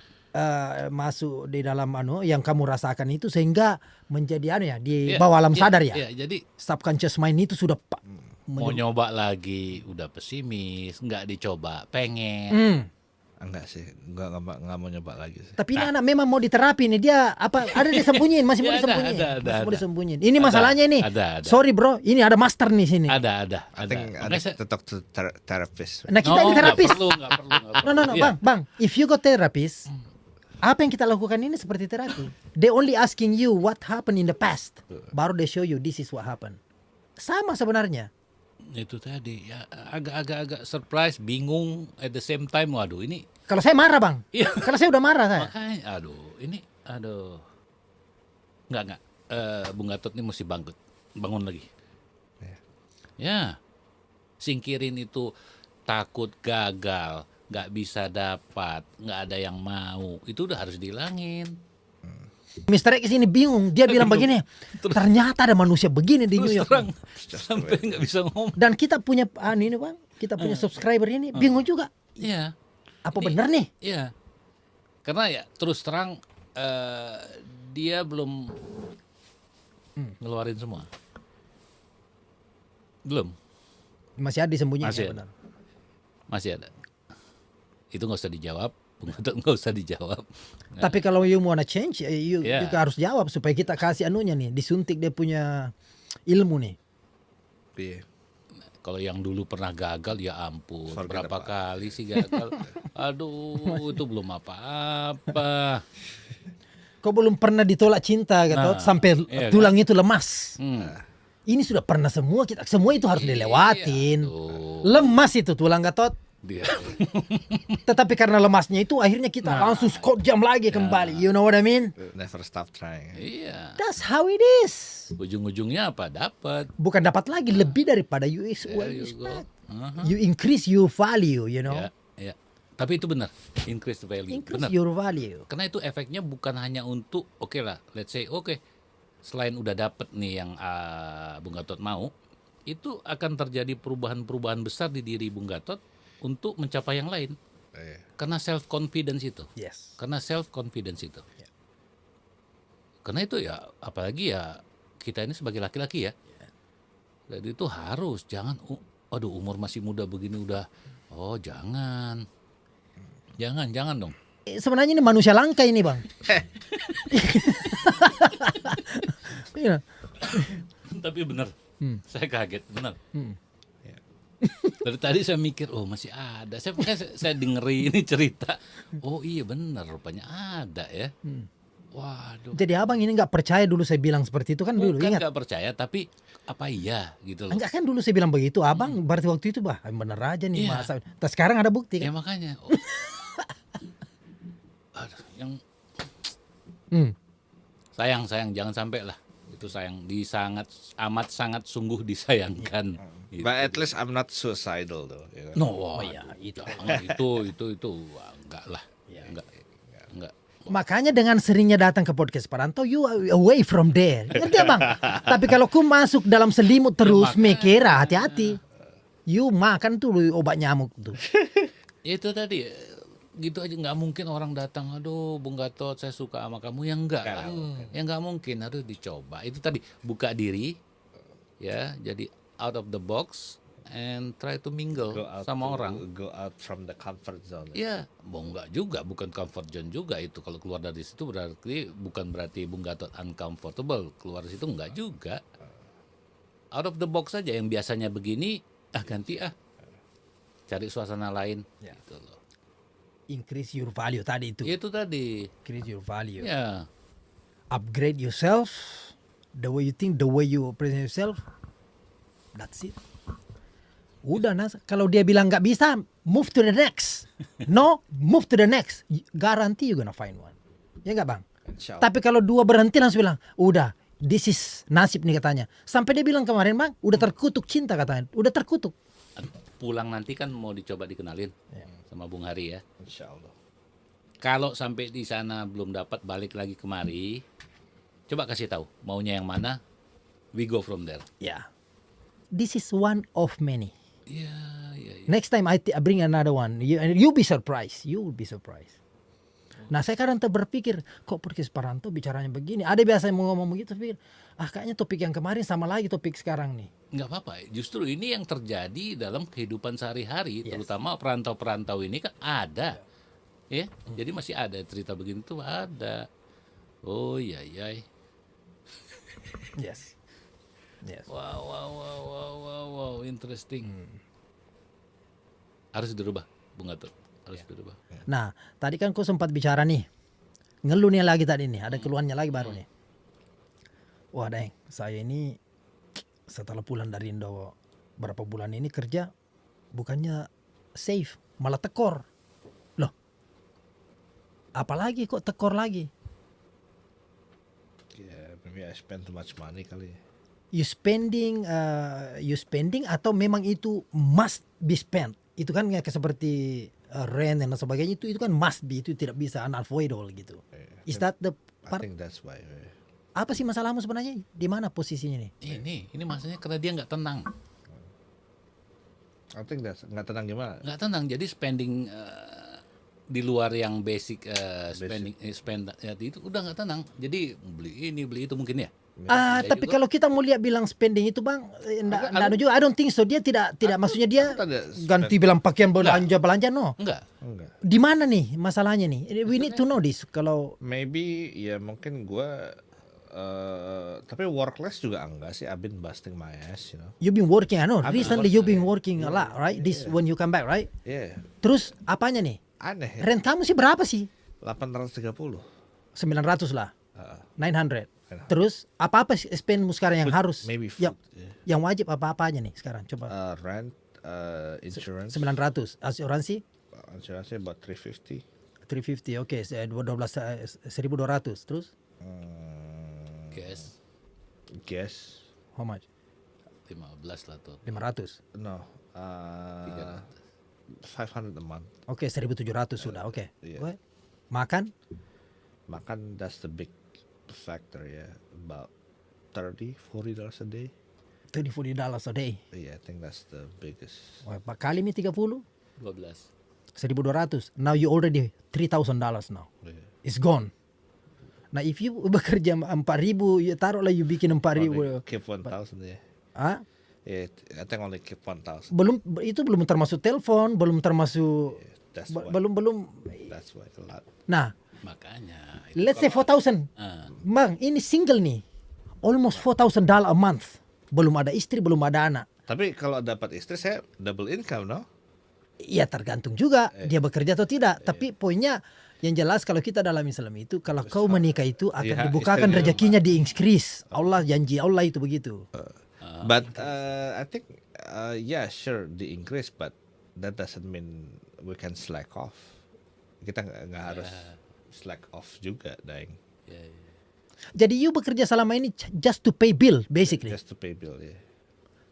masuk di dalam yang kamu rasakan itu sehingga menjadi di Iya, bawah alam iya, sadar ya. Iya, jadi Subconscious mind itu sudah mau nyoba lagi, udah pesimis, nggak dicoba, pengen. Enggak sih. Enggak mau nyoba lagi sih. Tapi ini anak memang mau diterapi nih, dia apa ada disembunyiin, masih mau Ya, ada, disembunyiin. ada, Masih mau ada. disembunyiin. Ini Ada, masalahnya nih. ada. Sorry bro, ini ada master nih sini. Ada. I think I Makanya need saya- to talk to therapist. Nah, kita ini nggak terapis. perlu, nggak perlu. No, Iya. bang, if you go therapist, apa yang kita lakukan ini seperti terapi. They only asking you what happened in the past. Baru they show you this is what happened. Sama sebenarnya. Itu tadi ya agak surprise, bingung at the same time. Waduh, ini Kalau saya marah bang, Iya. karena saya udah marah saya. makanya nggak Bung Gatot ini mesti bangun lagi. Ya, singkirin itu takut gagal, nggak bisa dapat, nggak ada yang mau, itu udah harus dihilangin. Mr. X ini bingung, dia bilang begini, ternyata ada manusia begini di New Terus York. terang sampai nggak bisa ngomong. Dan kita punya ini bang, kita punya subscriber ini bingung juga. Iya. Apa Ini- benar nih? Iya. Karena ya terus terang dia belum ngeluarin semua. Belum, Masih ada disembunyiin. Masih ya, ada. benar. masih ada. Itu nggak usah dijawab, Bung Gatot nggak usah dijawab. Tapi kalau you wanna change, you Yeah. juga harus jawab supaya kita kasih anunya nih, disuntik dia punya ilmu nih. Iya. Kalau yang dulu pernah gagal ya ampun, Forget berapa about kali sih gagal. Aduh, itu belum apa-apa. Kau belum pernah ditolak cinta gitu, Nah, sampai iya tulang itu lemas. Hmm. Ini sudah pernah semua kita, semua itu harus dilewatin. Iya, tuh. Lemas itu tulang Gatot. Dia. Tetapi karena lemasnya itu akhirnya kita Nah. langsung squat jam lagi kembali. You know what I mean? Never stop trying. Iya. That's how it is. Ujung-ujungnya apa? Dapat. Bukan dapat lagi lebih daripada you is There well you respect. go. Aha. You increase your value, you know. Ya, ya. Tapi itu benar, increase the value. Increase Benar. your value. Karena itu efeknya bukan hanya untuk oke lah, let's say selain udah dapet nih yang Bung Gatot mau, itu akan terjadi perubahan-perubahan besar di diri Bung Gatot untuk mencapai yang lain. Iya. Karena self confidence itu. Yes. Karena self confidence itu. Ya. Karena itu ya apalagi ya kita ini sebagai laki-laki ya. Jadi itu harus jangan aduh umur masih muda begini udah jangan. Jangan dong. Sebenarnya ini manusia langka ini, Bang. Iya. Tapi benar. Saya kaget benar. Hmm. Dari tadi saya mikir, masih ada. Saya dengerin ini cerita. Oh iya benar, rupanya ada ya. Waduh. Jadi abang ini nggak percaya dulu saya bilang seperti itu kan dulu, Bukan ingat? nggak percaya, tapi apa iya gitu loh. Enggak kan dulu saya bilang begitu, abang berarti waktu itu bener aja nih Iya. masa. Terus sekarang ada bukti Ya kan? makanya. Aduh, yang Hmm. Sayang jangan sampai lah. Itu sayang, amat sangat sungguh disayangkan. Gitu. But at least I'm not suicidal though. You know? No, Oh ya, itu. jangan. itu wah, enggak lah. Enggak. Makanya dengan seringnya datang ke podcast Paranto, you are away from there. Ngerti ya, Bang? Tapi kalau ku masuk dalam selimut terus, mekera, hati-hati. You makan tuh obat nyamuk tuh. Itu tadi gitu aja, nggak mungkin orang datang, aduh Bung Gatot saya suka sama kamu, ya enggak lah. Ya nggak mungkin, harus dicoba. Itu tadi, buka diri ya, jadi out of the box and try to mingle sama orang. Go out from the comfort zone. Ya, enggak juga, bukan comfort zone juga itu. Kalau keluar dari situ bukan berarti Bung Gatot uncomfortable. Keluar dari situ enggak juga. Out of the box saja, yang biasanya begini, ganti cari suasana lain. Gitu loh. Increase your value tadi itu. Itu tadi. Increase your value. Ya. Upgrade yourself, the way you think, the way you present yourself. That's it. Udah Nas, kalau dia bilang nggak bisa, move to the next. No, move to the next. Guarantee you gonna find one. Ya nggak Bang? Insya Allah. Tapi kalau dua berhenti langsung bilang, udah, this is nasib nih katanya. Sampai dia bilang kemarin Bang, udah terkutuk cinta katanya, udah terkutuk. Pulang nanti kan mau dicoba dikenalin sama Bung Hari ya. Insya Allah. Kalau sampai di sana belum dapat, balik lagi kemari, coba kasih tahu maunya yang mana, we go from there. Ya, this is one of many. Ya. Next time I bring another one, you be surprised, you will be surprised. Nah saya kadang berpikir, kok podcast Paranto bicaranya begini? Ada biasa yang mau ngomong begitu, pikir, kayaknya topik yang kemarin sama lagi topik sekarang nih. Nggak apa-apa, justru ini yang terjadi dalam kehidupan sehari-hari, Yes. terutama perantau-perantau ini kan ada, ya. Jadi masih ada cerita begini tuh ada. Oh iya. Yes. Yes. Wow, interesting. Harus dirubah, Bung Gatot. Harus dirubah. Nah, tadi kan kau sempat bicara nih. Ngeluhnya lagi tadi nih, ada keluhannya lagi baru nih. Wah, Deng, saya ini setelah pulang dari Indo berapa bulan ini kerja bukannya safe, malah tekor. Loh. Apalagi kok tekor lagi? Yeah, maybe I spend too much money kali. You spending atau memang itu must be spent? Itu kan kayak seperti rent dan sebagainya, itu kan must be, itu tidak bisa unavoidable gitu. Is that the I part? think that's why. Apa sih masalahmu sebenarnya? Di mana posisinya nih? Ini maksudnya karena dia nggak tenang. I think that's nggak tenang gimana? Nggak tenang, jadi spending di luar yang basic spend ya, itu udah nggak tenang. Jadi beli ini beli itu mungkin ya. Tapi kalau kita mau lihat bilang spending itu Bang, enggak juga. I don't think so. Dia tidak maksudnya dia ganti bilang pakaian belanja no. Enggak. Di mana nih masalahnya nih? We need to know this. Kalau Maybe ya mungkin gua tapi workless juga enggak sih. I've been busting my ass, you know. you've been working, recently you've been working a lot, right? This when you come back, right? Yeah. Terus apanya nih? Aneh ya. Rent kamu sih berapa sih? 830. 900 lah. 900. Terus apa spendmu sekarang yang harus? Maybe yang, food. yang wajib apa-apanya nih sekarang? Coba. Rent, insurance. 900. Asuransi Asuransi about 350. 350. Oke, 1.200. Terus Gas how much? 15 lah tuh. 500. No. 500 a month. Oke, 1.700 sudah. Oke. Yeah. Makan? Makan, that's the big factor ya. About $30-40 a day. $30-40 a day. Yeah, I think that's the biggest. Pak kali ini 30? 12. 1.200. Now you already $3,000 now. Yeah. It's gone. Nah, if you bekerja 4.000, you taruhlah you bikin 4.000. Only keep 1,000 ya. Ah? Yeah, I think only keep 1,000. Itu belum termasuk telepon, belum termasuk That's why. belum. That's why a lot. Nah, Makanya let's say 4,000. Bang, ini single nih. Almost $4,000 a month. Belum ada istri, belum ada anak. Tapi kalau dapat istri saya double income, no? Ya tergantung juga dia bekerja atau tidak. Tapi poinnya yang jelas kalau kita dalam Islam itu, kalau kau menikah itu akan Iya, dibukakan istrinya rezekinya di increase. Allah, janji Allah itu begitu. But I think yeah, sure the increase, but that doesn't mean we can slack off. Kita nggak harus slack off juga, Daeng. Ya, ya. Jadi you bekerja selama ini just to pay bill basically. Just to pay bill, yeah.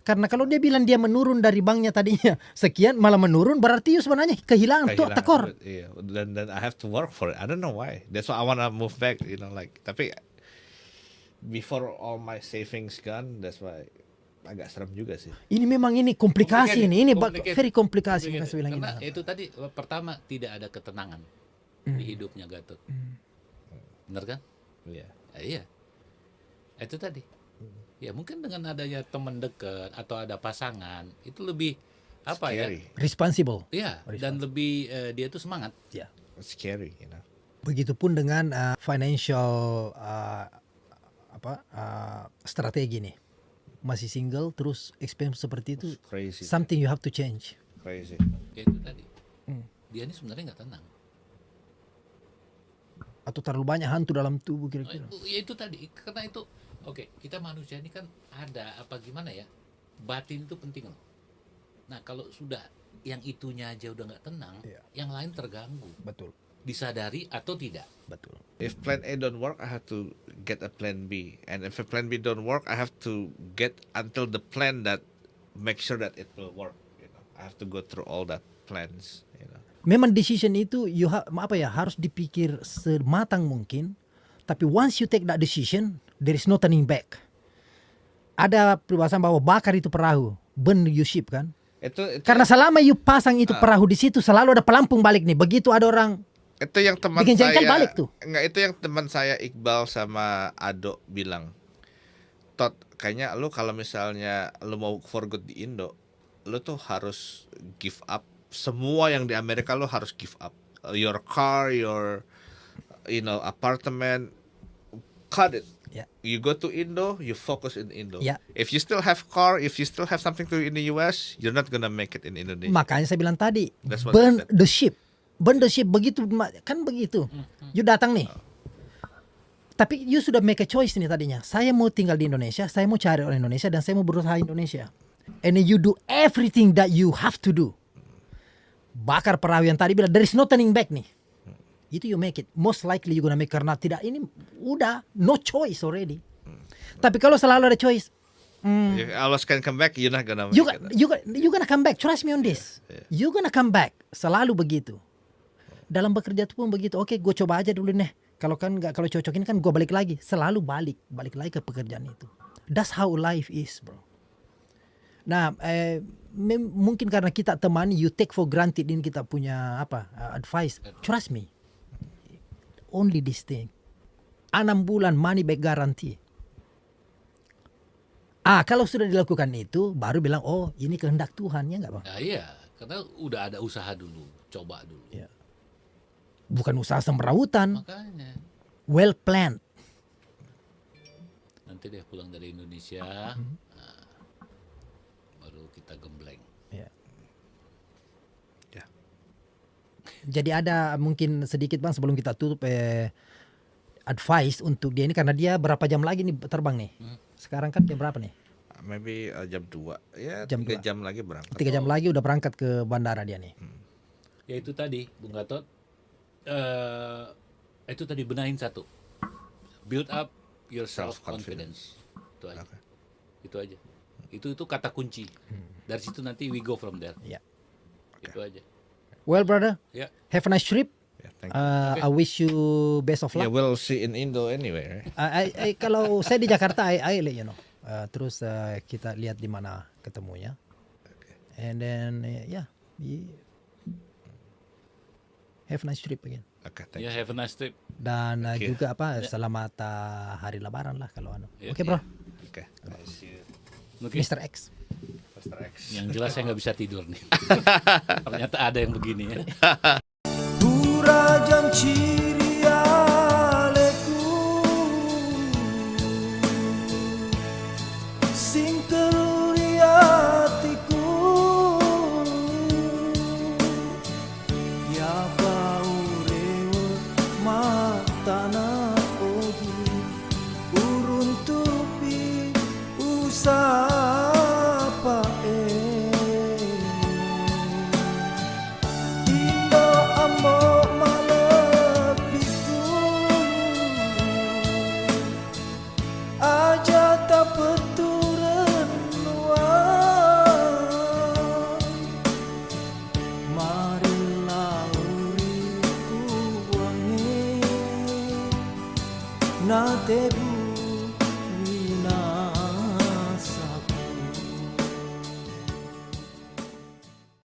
Karena kalau dia bilang dia menurun dari banknya tadinya sekian malah menurun, berarti you sebenarnya kehilangan tuh Kehilangan tekor. duit, iya. Dan I have to work for it. I don't know why. That's why I wanna move back, like. Tapi before all my savings gone, that's why agak serem juga sih. Ini memang ini komplikasi ini Complicated. very komplikasi Complicated. saya bilang Karena ini. itu tadi pertama tidak ada ketenangan di hidupnya Gatot. Benar kan? Iya. Ya, iya. Itu tadi. Ya mungkin dengan adanya teman dekat atau ada pasangan itu lebih apa Scary. Responsible. ya? Iya, dan lebih dia itu semangat. Ya. It's scary, Begitupun dengan financial strategi nih. Masih single terus expense seperti itu. It's crazy. Something you have to change. Crazy. Ya itu tadi. Dia ini sebenarnya nggak tenang. Atau terlalu banyak hantu dalam tubuh kira-kira. Ya itu tadi. Karena itu oke, kita manusia ini kan ada apa gimana ya? Batin itu penting loh. Nah, kalau sudah yang itunya aja udah nggak tenang, Iya. yang lain terganggu. Betul. Disadari atau tidak. Betul. If plan A don't work, I have to get a plan B. And if a plan B don't work, I have to get until the plan that make sure that it will work. I have to go through all that plans. Memang decision itu harus dipikir sematang mungkin. Tapi once you take that decision, there is no turning back. Ada peribahasa bahwa bakar itu perahu, burn you ship kan? Itu Karena selama you pasang itu perahu di situ selalu ada pelampung balik nih. Begitu ada orang itu yang teman bikin jengkel saya balik tuh. Enggak, itu yang teman saya Iqbal sama Ado bilang. Tot, kayaknya lu kalau misalnya lu mau for good di Indo, lu tuh harus give up semua yang di Amerika, lu harus give up. Your car, your apartment, cut it. Yeah. You go to Indo, you focus in Indo. Yeah. If you still have car, if you still have something to do in the US, you're not gonna make it in Indonesia. Makanya saya bilang tadi, That's what burn I said. the ship. Burn the ship begitu kan begitu. You datang nih. Tapi you sudah make a choice nih tadinya. Saya mau tinggal di Indonesia, saya mau cari orang Indonesia dan saya mau berusaha Indonesia. And then you do everything that you have to do. Bakar perahu yang tadi bilang there is no turning back nih. Itu you make it. Most likely you gonna make karena tidak ini udah no choice already. Tapi kalau selalu ada choice, If Allah can come back, you're not gonna make it. you gonna come back. Trust me on this. You gonna come back. Selalu begitu. Dalam bekerja itu pun begitu. Oke, gue coba aja dulu nih. Kalau cocokin kan gue balik lagi. Selalu balik lagi ke pekerjaan itu. That's how life is, bro. Nah, mungkin karena kita teman, you take for granted ini kita punya advice. Trust me. Only this thing. 6 bulan money back guarantee. Kalau sudah dilakukan itu, baru bilang, oh ini kehendak Tuhan, ya nggak bang? Nah, iya, karena udah ada usaha dulu, coba dulu. Ya. Bukan usaha semrawutan, Makanya well planned. nanti deh pulang dari Indonesia, nah, baru kita gembleng. Ya. Ya. Jadi ada mungkin sedikit bang sebelum kita tutup advice untuk dia ini karena dia berapa jam lagi nih terbang nih? Sekarang kan jam berapa nih? Maybe jam 2. Ya, Jam 3 2. jam lagi berangkat. 3 jam lagi udah berangkat ke bandara dia nih. Ya itu tadi, Bung Gatot, itu tadi benahin satu, build up your self confidence. Itu aja. Okay. Itu aja. Itu kata kunci. Dari situ nanti we go from there. Ya. Itu aja. Well brother, Ya. have a nice trip. Yeah, thank you. I wish you best of Yeah, luck. we'll see in Indo anyway, right? Kalau saya di Jakarta, I let you know. Terus kita lihat di mana ketemunya. And then have a nice trip again. Okay, thank Ya, you. have a nice trip. Dan Thank you. juga selamat hari Lebaran lah kalau Ya, Oke bro, Okay. Nice. Oke. Mr. X. Mr. X. Yang jelas saya nggak bisa tidur nih. Ternyata ada yang begini ya. Durajan cirialeku sing teruri hatiku ya bau rewel matana ogi urun tupi usapa Indo ambo malepiku na tebu